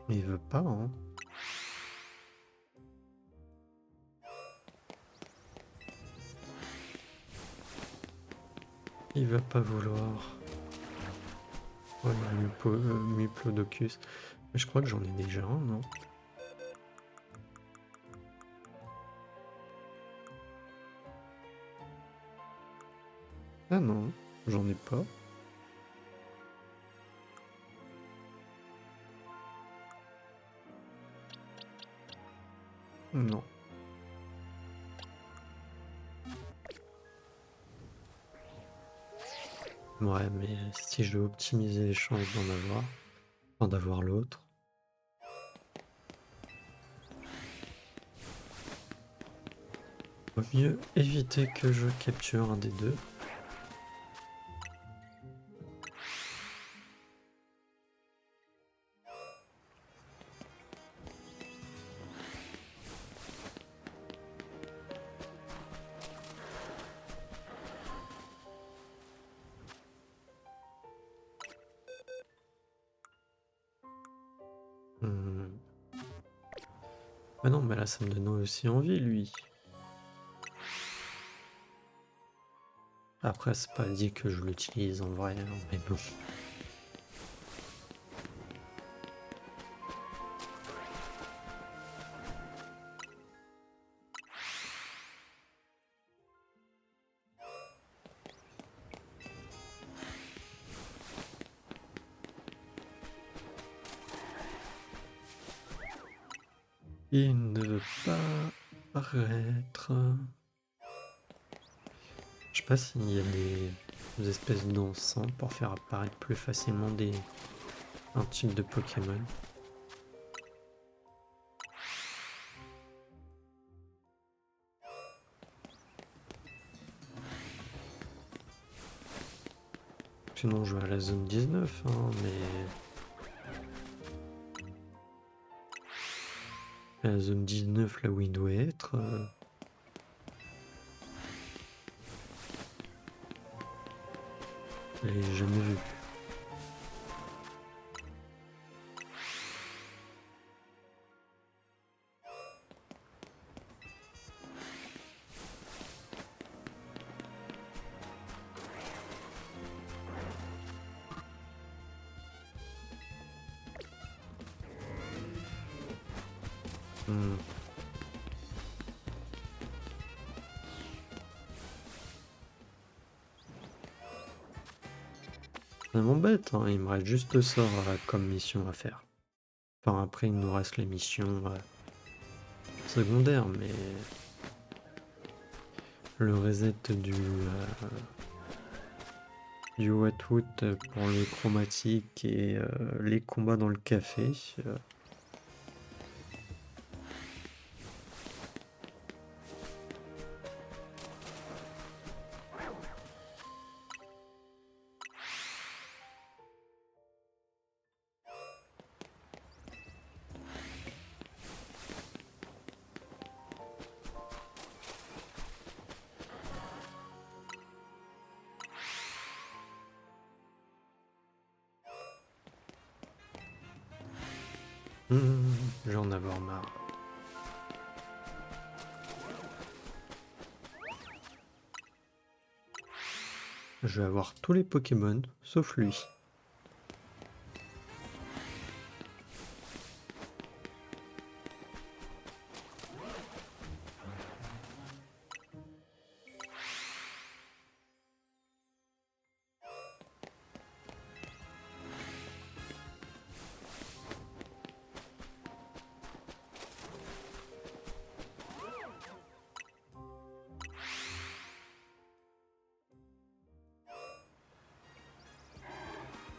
Mais il veut pas, hein. Il va pas vouloir. Voilà, Muplodocus. Mais je crois que j'en ai déjà un, non? Ah non, j'en ai pas. Non. Ouais, mais si je veux optimiser les chances d'en avoir, enfin d'avoir l'autre, vaut mieux éviter que je capture un des deux. Hmm. Ah non, mais là, ça me donne aussi envie, lui. Après, c'est pas dit que je l'utilise en vrai, hein, mais bon. Il ne veut pas apparaître. Je sais pas s'il y a des espèces d'encens pour faire apparaître plus facilement un type de Pokémon. Sinon, je vais à la zone 19, hein, mais à la zone 19, là où il doit être, je l'ai jamais vu. Hmm. Ça m'embête, hein, il me reste juste ça comme mission à faire. Enfin, après, il nous reste les missions secondaires, mais le reset du Wetwood pour le chromatique et les combats dans le café. Je vais en avoir marre. Je vais avoir tous les Pokémon, sauf lui.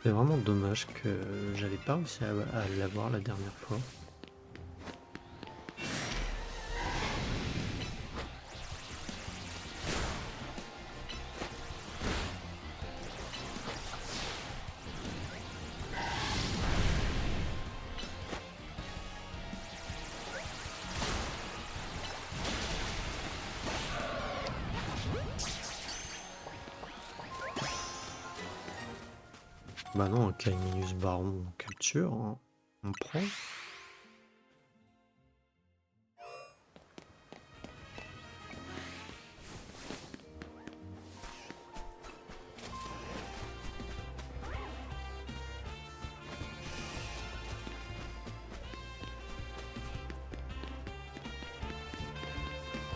C'est vraiment dommage que j'avais pas réussi à l'avoir la dernière fois. Bah non, un Caminus Baron on capture, hein. On prend.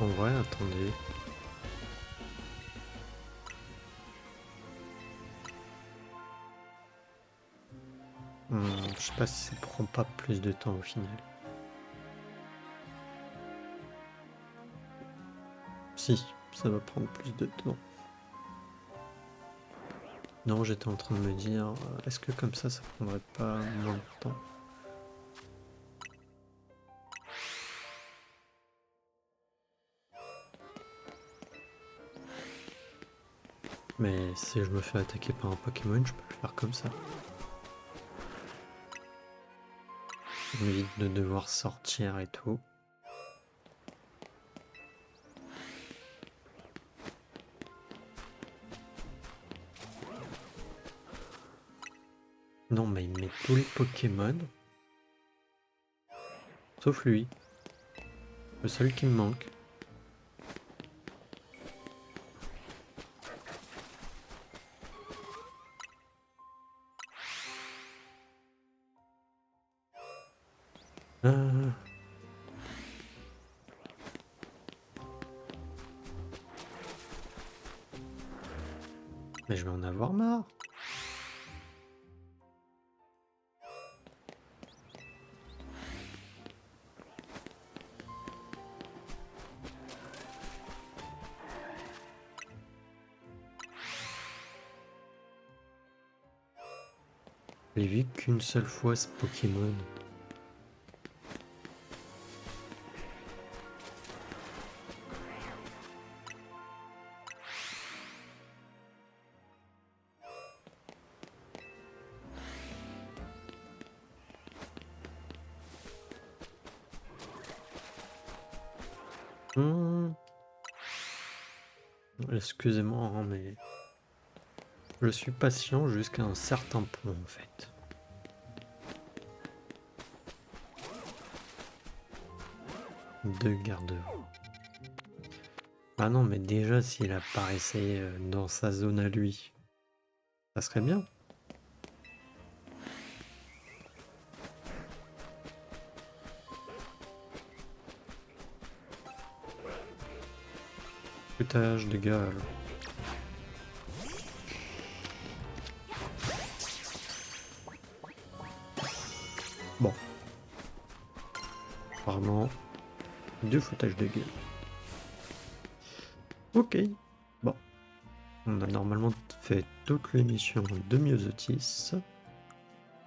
En vrai, attendez. Je sais pas si ça prend pas plus de temps au final. Si, ça va prendre plus de temps. Non, j'étais en train de me dire, est-ce que comme ça prendrait pas moins de temps? Mais si je me fais attaquer par un Pokémon, je peux le faire comme ça. Ça m'évite de devoir sortir et tout. Non, mais il met tous les Pokémon. Sauf lui. Le seul qui me manque. Mais je vais en avoir marre. Je l'ai vu qu'une seule fois ce Pokémon. Excusez-moi, hein, mais je suis patient jusqu'à un certain point en fait. Deux garde-vous. Ah non, mais déjà s'il apparaissait dans sa zone à lui, ça serait bien. Putage de gueule. Bon. Apparemment, du foutage de gueule. Ok. Bon. On a normalement fait toutes les missions de Myosotis.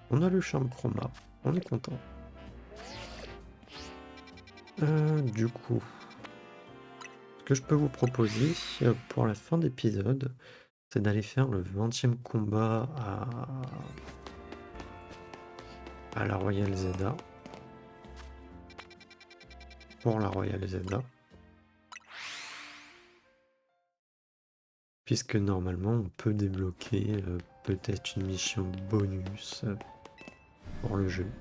On a le charme chroma. On est content. Du coup, ce que je peux vous proposer pour la fin d'épisode, c'est d'aller faire le 20e combat à la Royale Zelda. Pour la Royale Zelda. Puisque normalement on peut débloquer peut-être une mission bonus pour le jeu.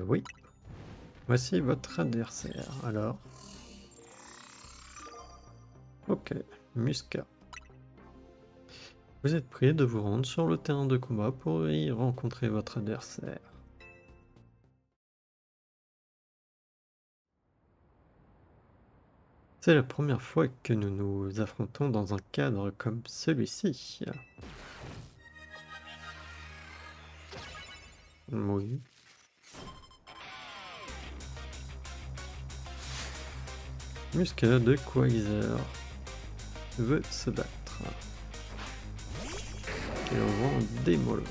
Oui. Voici votre adversaire, alors. Ok, Musca. Vous êtes prié de vous rendre sur le terrain de combat pour y rencontrer votre adversaire. C'est la première fois que nous nous affrontons dans un cadre comme celui-ci. Oui. Musca de Quasar veut se battre. Et on voit un Démolos.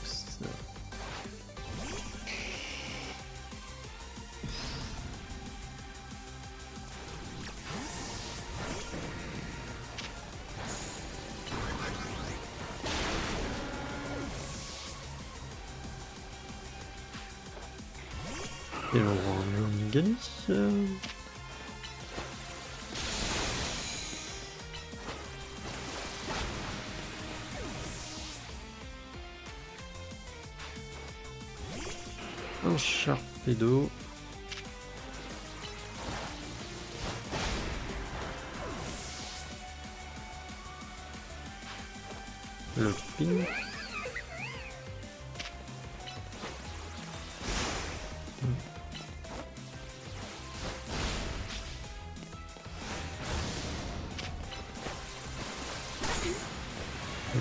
Et on voit un Omigani. Un Sharpedo. Le ping.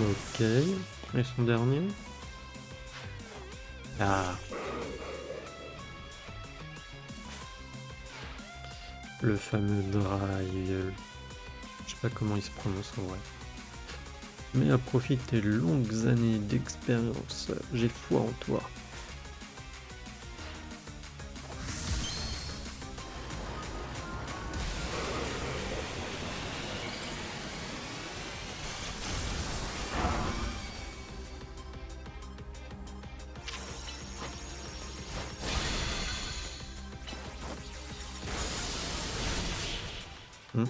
Ok. Et son dernier. Ah, le fameux Drive. Je sais pas comment il se prononce en vrai. Mais à profit de tes longues années d'expérience, j'ai foi en toi. Hmm.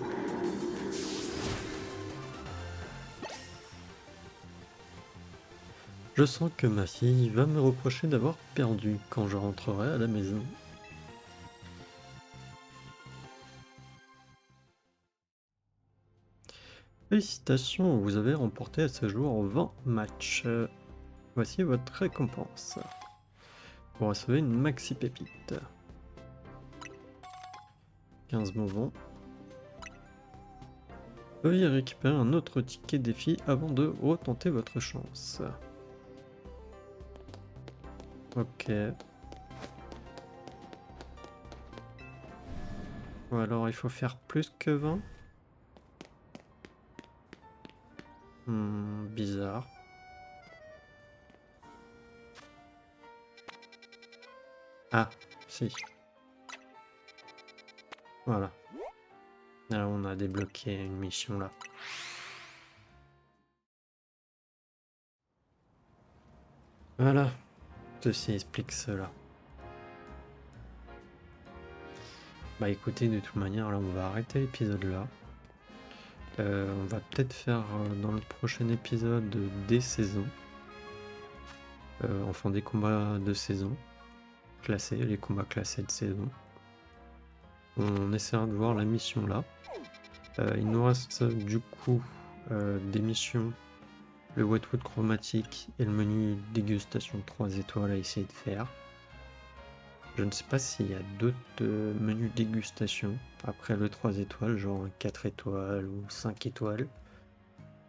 Je sens que ma fille va me reprocher d'avoir perdu quand je rentrerai à la maison. Félicitations, vous avez remporté à ce jour 20 matchs. Voici votre récompense. Vous recevez une maxi pépite. 15 mouvements. Veuillez récupérer un autre ticket défi avant de retenter votre chance. Ok. Ou alors il faut faire plus que 20. Bizarre. Ah, si. Voilà. Là, on a débloqué une mission là. Voilà. Ceci explique cela. Bah écoutez, de toute manière, là, on va arrêter l'épisode là. On va peut-être faire dans le prochain épisode des saisons. Enfin, des combats de saison. Classés, les combats classés de saison. On essaiera de voir la mission là. Il nous reste du coup des missions, le Wetwood chromatique et le menu dégustation 3 étoiles à essayer de faire. Je ne sais pas s'il y a d'autres menus dégustation après le 3 étoiles, genre un 4 étoiles ou 5 étoiles.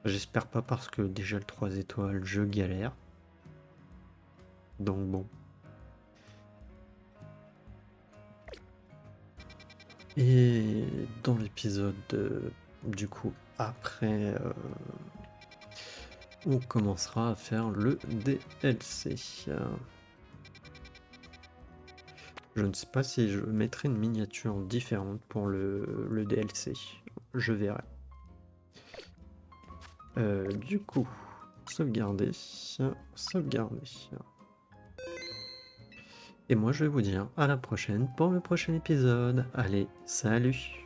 J'espère pas parce que déjà le 3 étoiles, je galère. Donc bon. Et dans l'épisode du coup après, on commencera à faire le DLC. Je ne sais pas si je mettrai une miniature différente pour le DLC. Je verrai. Du coup, sauvegarder, sauvegarder. Et moi je vais vous dire à la prochaine pour le prochain épisode. Allez, salut!